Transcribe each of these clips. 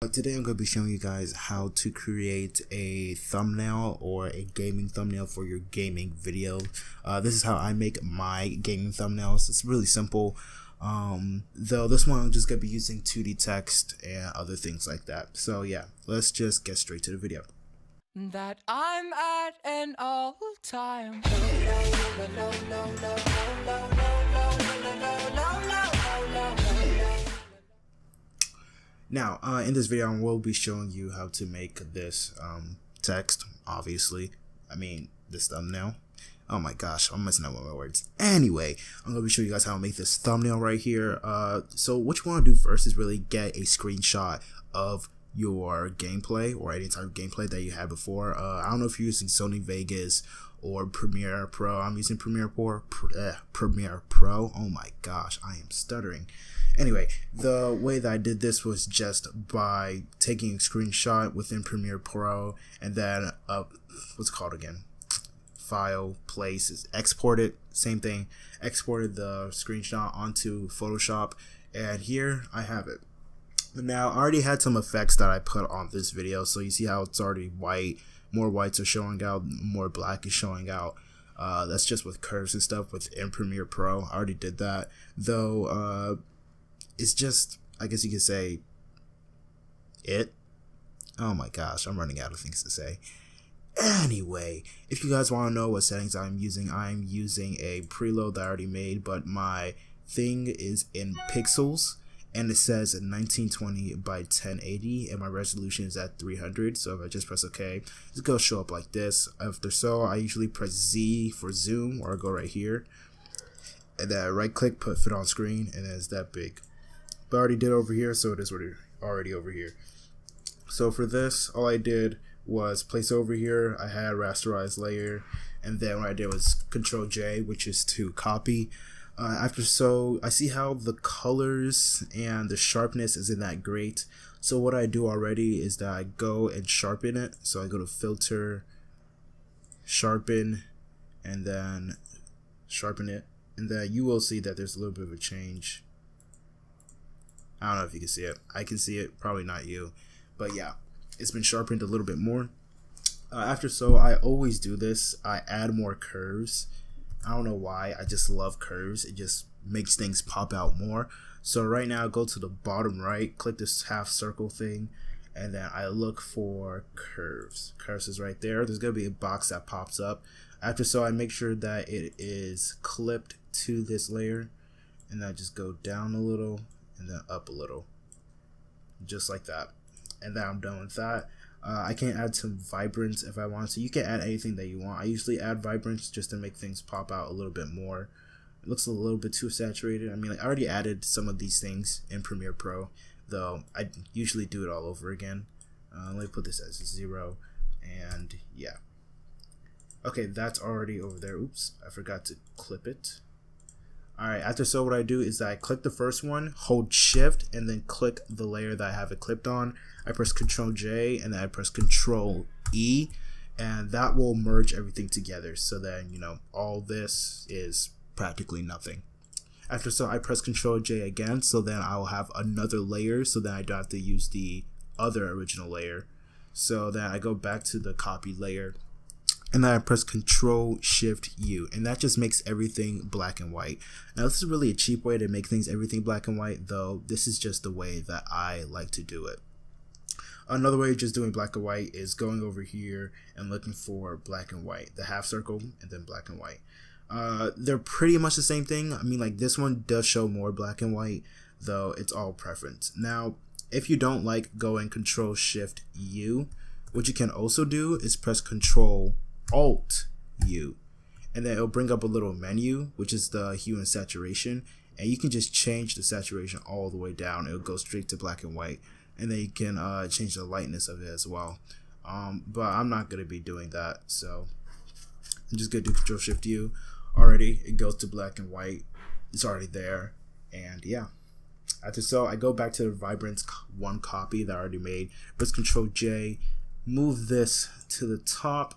Today I'm going to be showing you guys how to create a thumbnail or a gaming thumbnail for your gaming video. This is how I make my gaming thumbnails. It's really simple. Though this one I'm just going to be using 2D text and other things like that. So yeah, let's just get straight to the video. That I'm at an all-time Now, in this video, I will be showing you how to make this text, obviously. This thumbnail. Oh my gosh, I'm messing up with my words. Anyway, I'm going to be showing you guys how to make this thumbnail right here. So what you want to do first is really get a screenshot of your gameplay or any type of gameplay that you had before. I don't know if you're using Sony Vegas or Premiere Pro. I'm using Premiere Pro. Oh my gosh, I am stuttering. Anyway, the way that I did this was just by taking a screenshot within Premiere Pro and then what's it called again? File, place, export it, same thing. Exported the screenshot onto Photoshop, and here I have it. Now, I already had some effects that I put on this video, so you see how it's already white, more whites are showing out, more black is showing out. That's just with curves and stuff within Premiere Pro. I already did that, though. It's just, I guess you could say, it. Oh my gosh, I'm running out of things to say. Anyway, if you guys want to know what settings I'm using a preload that I already made, but my thing is in pixels, and it says 1920 by 1080, and my resolution is at 300. So if I just press OK, it's gonna show up like this. After so, I usually press Z for zoom, or I go right here, and then I right click, put fit on screen, and it's that big. But I already did over here, so it is already over here. So for this, all I did was place over here. I had rasterized layer, and then what I did was Control J, which is to copy. After so, I see how the colors and the sharpness isn't that great. So what I do already is that I go and sharpen it. So I go to Filter, Sharpen, and then sharpen it, and then you will see that there's a little bit of a change. I don't know if you can see it. I can see it, probably not you, but yeah, it's been sharpened a little bit more. After so, I always do this. I add more curves. I don't know why. I just love curves. It just makes things pop out more. So right now, go to the bottom right, click this half circle thing, and then I look for curves. Curves is right there. There's gonna be a box that pops up. After so, I make sure that it is clipped to this layer, and then I just go down a little and then up a little, just like that. And then I'm done with that. I can add some vibrance if I want to. You can add anything that you want. I usually add vibrance just to make things pop out a little bit more. It looks a little bit too saturated. I already added some of these things in Premiere Pro, though I usually do it all over again. Let me put this as 0, and yeah. Okay, that's already over there. Oops, I forgot to clip it. Alright, after so what I do is that I click the first one, hold shift, and then click the layer that I have it clipped on. I press Control J, and then I press Control E, and that will merge everything together, so then, all this is practically nothing. After so, I press Control J again, so then I will have another layer, so then I don't have to use the other original layer. So then I go back to the copy layer, and then I press Control Shift U, and that just makes everything black and white. Now this is really a cheap way to make things everything black and white, though this is just the way that I like to do it. Another way of just doing black and white is going over here and looking for black and white, the half circle, and then black and white. They're pretty much the same thing. Like this one does show more black and white, though it's all preference. Now, if you don't like going Control Shift U, what you can also do is press Control Alt U, and then it'll bring up a little menu, which is the hue and saturation, and you can just change the saturation all the way down. It'll go straight to black and white, and then you can change the lightness of it as well. But I'm not going to be doing that, so I'm just going to do Control Shift U. Already it goes to black and white. It's already there, and yeah. After so, I go back to the Vibrance 1 copy that I already made, press Control J, move this to the top,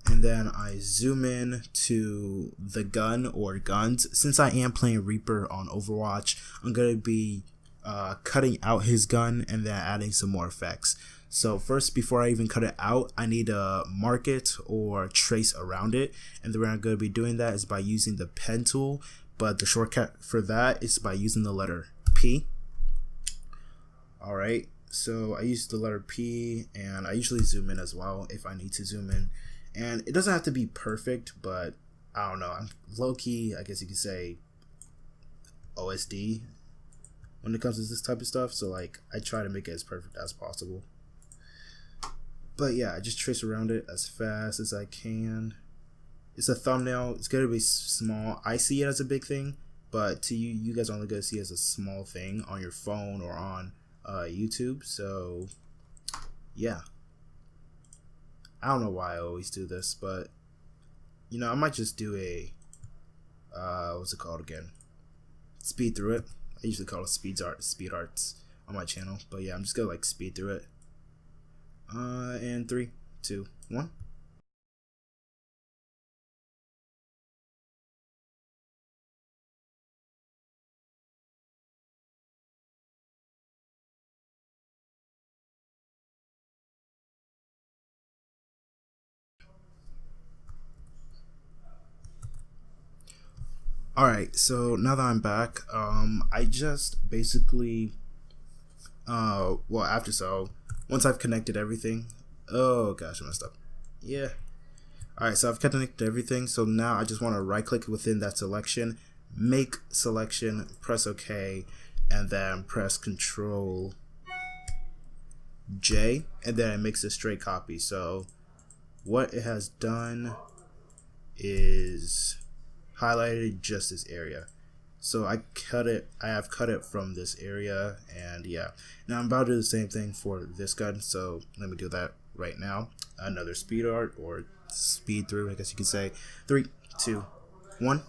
and then I zoom in to the gun or guns. Since I am playing Reaper on Overwatch, I'm going to be cutting out his gun and then adding some more effects. So first, before I even cut it out, I need to mark it or trace around it, and the way I'm going to be doing that is by using the pen tool, but the shortcut for that is by using the letter P. Alright, so I use the letter P, and I usually zoom in as well if I need to zoom in, and it doesn't have to be perfect, but I don't know, I'm low-key, I guess you could say OSD when it comes to this type of stuff, so like I try to make it as perfect as possible. But yeah, I just trace around it as fast as I can. It's a thumbnail. It's going to be small. I see it as a big thing, but to you, you guys are only going to see it as a small thing on your phone or on YouTube. So yeah, I don't know why I always do this, but you know, I might just do a what's it called again? Speed through it. I usually call it speed arts on my channel, but yeah, I'm just gonna like speed through it. And 3, 2, 1. Alright, so now that I'm back, I just basically, once I've connected everything, oh gosh, I messed up. Yeah. Alright, so I've connected everything, so now I just want to right click within that selection, make selection, press OK, and then press Control J, and then it makes a straight copy. So what it has done is highlighted just this area. So I have cut it from this area, and yeah. Now I'm about to do the same thing for this gun, so let me do that right now. Another speed art, or speed through, I guess you could say. 3, 2, 1.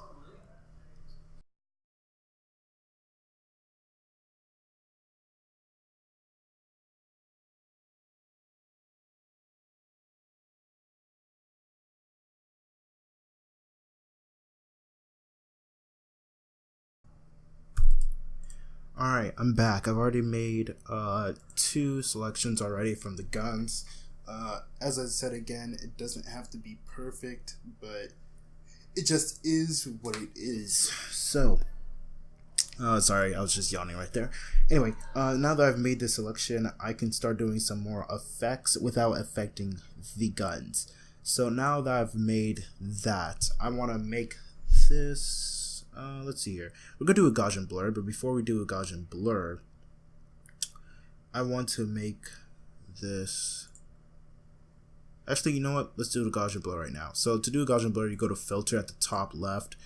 Alright, I'm back. I've already made 2 selections already from the guns. As I said again, it doesn't have to be perfect, but it just is what it is. So, sorry, I was just yawning right there. Anyway, now that I've made this selection, I can start doing some more effects without affecting the guns. So now that I've made that, I want to make this... let's see here. We're gonna do a Gaussian blur, but before we do a Gaussian blur, I want to make this. Actually, you know what? Let's do the Gaussian blur right now. So to do a Gaussian blur, you go to filter at the top left,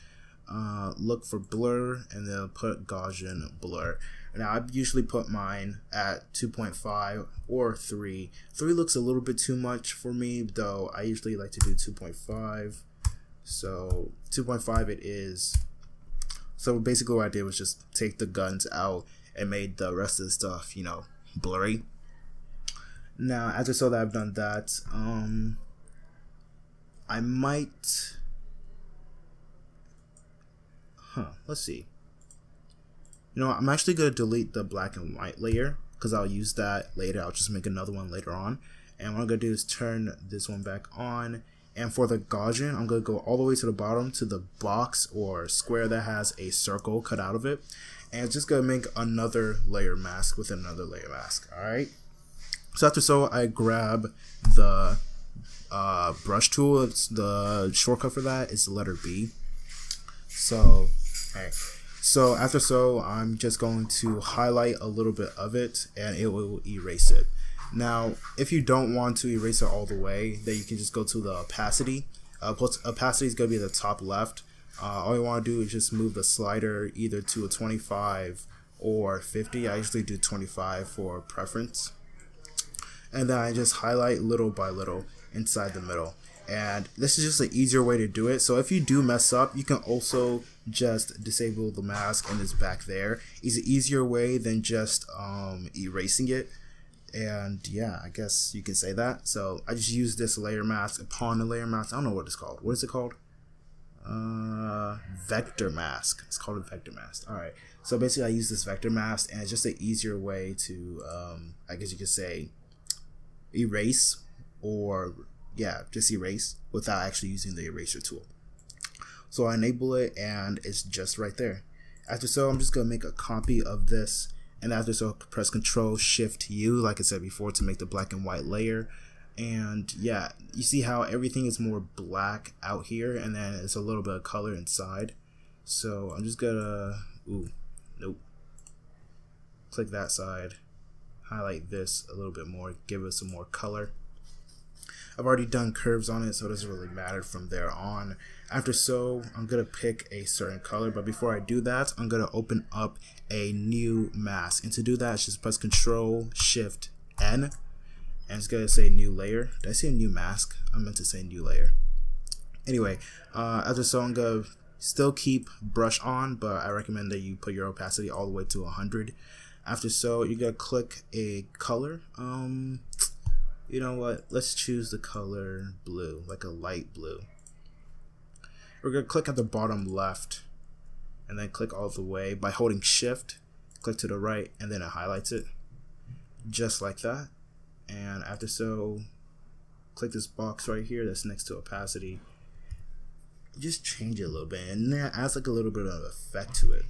look for blur, and then put Gaussian blur. Now I usually put mine at 2.5 or 3. 3 looks a little bit too much for me, though. I usually like to do 2.5. So 2.5 it is. So basically what I did was just take the guns out and made the rest of the stuff, you know, blurry. Now, as I saw that I've done that, I might, let's see. You know, I'm actually going to delete the black and white layer because I'll use that later. I'll just make another one later on. And what I'm going to do is turn this one back on. And for the Gaussian, I'm going to go all the way to the bottom to the box or square that has a circle cut out of it. And it's just going to make another layer mask with another layer mask. Alright. So after so, I grab the brush tool. It's the shortcut for that is the letter B. So, okay. So after so, I'm just going to highlight a little bit of it and it will erase it. Now, if you don't want to erase it all the way, then you can just go to the opacity. Opacity is going to be at the top left. All you want to do is just move the slider either to a 25 or 50. I usually do 25 for preference. And then I just highlight little by little inside the middle. And this is just an easier way to do it. So if you do mess up, you can also just disable the mask and it's back there. It's an easier way than just erasing it. And yeah, I guess you can say that. So I just use this layer mask upon the layer mask. I don't know what it's called. What is it called? vector mask. It's called a vector mask. All right. So basically, I use this vector mask, and it's just an easier way to, I guess you could say, erase, or yeah, just erase without actually using the eraser tool. So I enable it, and it's just right there. After so, I'm just gonna make a copy of this, and after so, press Control Shift U, like I said before, to make the black and white layer. And yeah, you see how everything is more black out here, and then it's a little bit of color inside. So I'm just gonna, nope, click that side, highlight this a little bit more, give it some more color. I've already done curves on it, so it doesn't really matter from there on. After so, I'm gonna pick a certain color, but before I do that, I'm gonna open up a new mask. And to do that, just press Control Shift N, and it's gonna say new layer. Did I say new mask? I meant to say new layer. Anyway, after so, I'm gonna still keep brush on, but I recommend that you put your opacity all the way to 100. After so, you're gonna click a color. You know what? Let's choose the color blue, like a light blue. We're gonna click at the bottom left, and then click all the way by holding Shift. Click to the right, and then it highlights it, just like that. And after so, click this box right here that's next to opacity. Just change it a little bit, and that adds like a little bit of effect to it.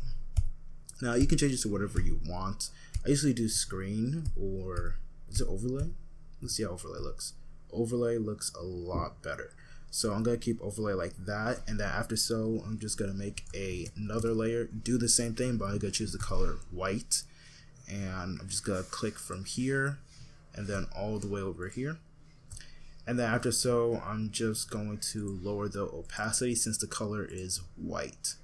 Now you can change it to whatever you want. I usually do screen, or is it overlay? Let's see how overlay looks. Overlay looks a lot better. So I'm gonna keep overlay like that, and then after so, I'm just gonna make another layer, do the same thing, but I'm gonna choose the color white, and I'm just gonna click from here and then all the way over here. And then after so, I'm just going to lower the opacity since the color is white.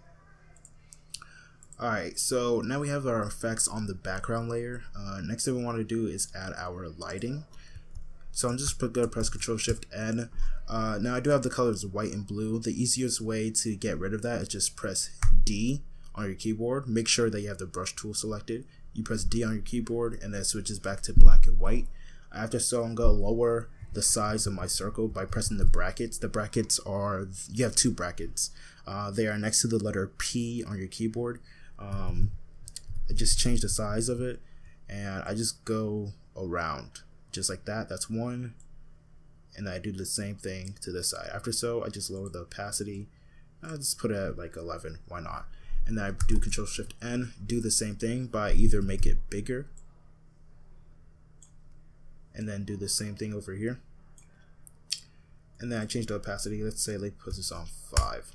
Alright, so now we have our effects on the background layer. Next thing we want to do is add our lighting. So I'm just gonna press Control Shift N. Now I do have the colors white and blue. The easiest way to get rid of that is just press D on your keyboard. Make sure that you have the brush tool selected. You press D on your keyboard, and then it switches back to black and white. After so, I'm gonna lower the size of my circle by pressing the brackets. The brackets are, you have two brackets. They are next to the letter P on your keyboard. I just change the size of it, and I just go around just like that. That's one, and I do the same thing to this side. After so, I just lower the opacity. I'll just put it at like 11, why not? And then I do Control Shift N, do the same thing, but I either make it bigger, and then do the same thing over here, and then I change the opacity. Let's say let's put this on 5.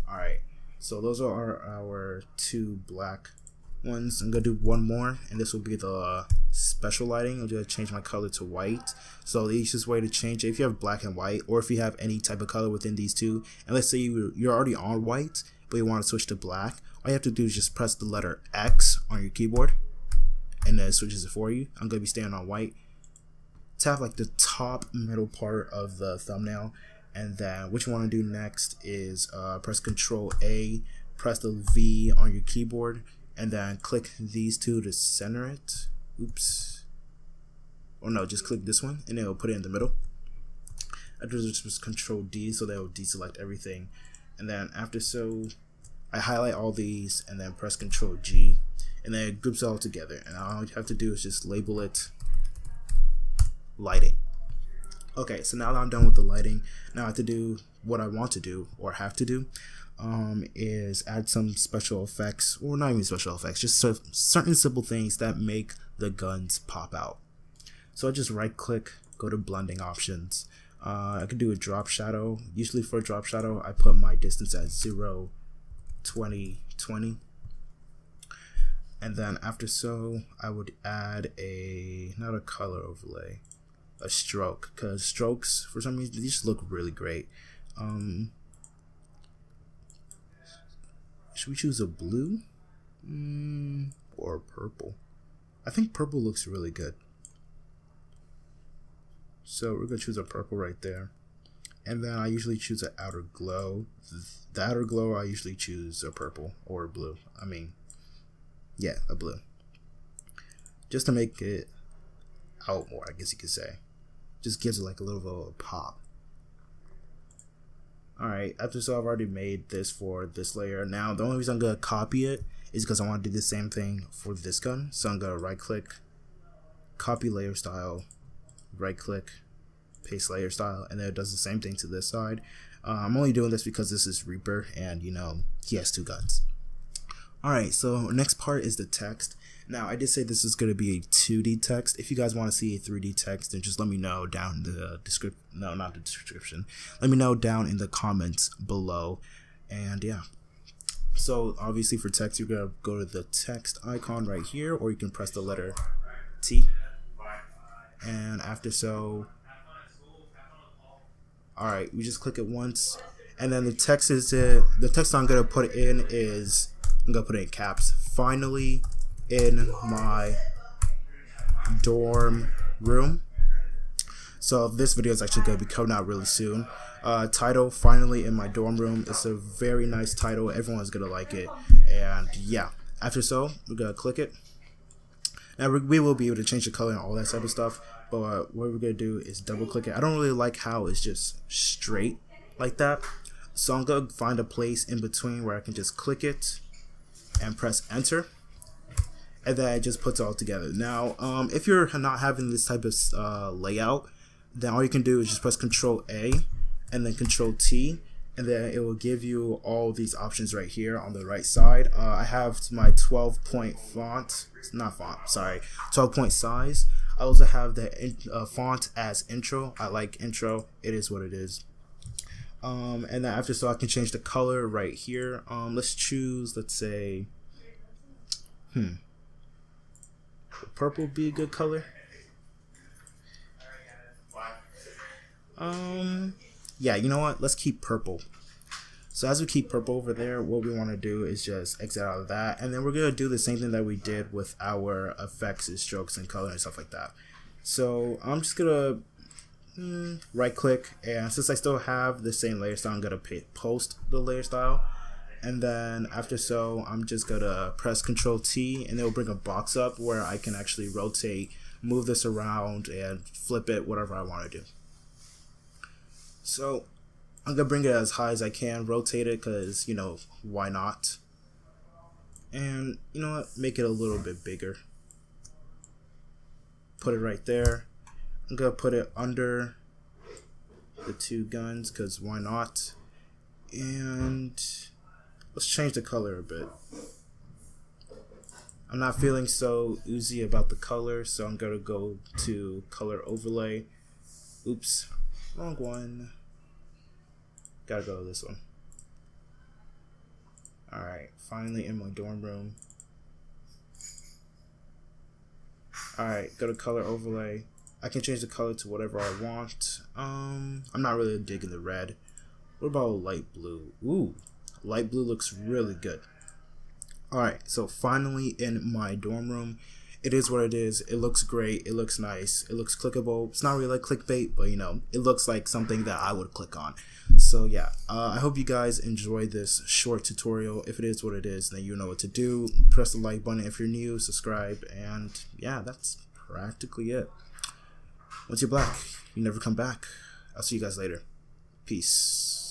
Alright, so those are our two black ones. I'm gonna do one more, and this will be the special lighting. I'm gonna change my color to white. So the easiest way to change it, if you have black and white, or if you have any type of color within these two, and let's say you're already on white but you want to switch to black, all you have to do is just press the letter X on your keyboard, and then it switches it for you. I'm gonna be staying on white. Tap like the top middle part of the thumbnail, and then what you want to do next is press Control A, press the V on your keyboard, and then click these two to center it. Oops. Or no, just click this one, and it'll put it in the middle. After this, just Control D, so that will deselect everything. And then after so, I highlight all these, and then press Control G, and then it groups it all together. And all you have to do is just label it lighting. Okay, so now that I'm done with the lighting, now I have to do what I want to do, or have to do, is add some special effects, or not even special effects, just certain simple things that make the guns pop out. So I just right click, go to blending options. I can do a drop shadow. Usually for a drop shadow, I put my distance at 0, 20, 20. And then after so, I would add not a color overlay, a stroke, because strokes, for some reason, these just look really great. Should we choose a blue or a purple? I think purple looks really good, so we're gonna choose a purple right there. And then I usually choose an outer glow. The outer glow, I usually choose a purple or a blue. I mean, yeah, a blue, just to make it out more, I guess you could say. Just gives it like a little bit of a pop. Alright, after so I've already made this for this layer. Now the only reason I'm gonna copy it is because I want to do the same thing for this gun. So I'm gonna right click, copy layer style, right click, paste layer style, and then it does the same thing to this side. I'm only doing this because this is Reaper and you know he has 2 guns. Alright, so next part is the text. Now I did say this is going to be a 2D text. If you guys want to see a 3D text, then just let me know down in the description. No, not the description. Let me know down in the comments below. And yeah. So obviously for text, you're going to go to the text icon right here, or you can press the letter T. And after so, alright, we just click it once. And then the text is the text I'm going to put in is, I'm going to put it in caps. Finally in my dorm room. So this video is actually going to be coming out really soon. Title, finally in my dorm room. It's a very nice title. Everyone's going to like it. And yeah, after so, we're going to click it. Now we will be able to change the color and all that type of stuff. But what we're going to do is double click it. I don't really like how it's just straight like that. So I'm going to find a place in between where I can just click it and press enter. And then it just puts it all together. Now, if you're not having this type of layout, then all you can do is just press Control A and then Control T, and then it will give you all these options right here on the right side. I have my 12-point font, not font, sorry, 12-point size. I also have the font as intro. I like intro. It is what it is. And then after so I can change the color right here. Let's choose, let's say, purple would be a good color. Yeah, you know what? Let's keep purple. So as we keep purple over there, what we want to do is just exit out of that, and then we're gonna do the same thing that we did with our effects and strokes and color and stuff like that. So I'm just gonna right click, and since I still have the same layer style, I'm gonna post the layer style. And then after so, I'm just gonna press Control T, and it will bring a box up where I can actually rotate, move this around, and flip it, whatever I want to do. So I'm gonna bring it as high as I can, rotate it, because you know, why not? And you know what, make it a little bit bigger. Put it right there. I'm gonna put it under the 2 guns, because why not? And let's change the color a bit. I'm not feeling so oozy about the color, so I'm gonna go to color overlay. Oops, wrong one. Gotta go to this one. Alright, finally in my dorm room. Alright, go to color overlay. I can change the color to whatever I want. I'm not really digging the red. What about light blue? Ooh, light blue looks really good. Alright, so finally in my dorm room. It is what it is. It looks great. It looks nice. It looks clickable. It's not really like clickbait, but you know, it looks like something that I would click on. So yeah, I hope you guys enjoyed this short tutorial. If it is what it is, then you know what to do. Press the like button if you're new, subscribe, and yeah, that's practically it. Once you're black, you never come back. I'll see you guys later. Peace.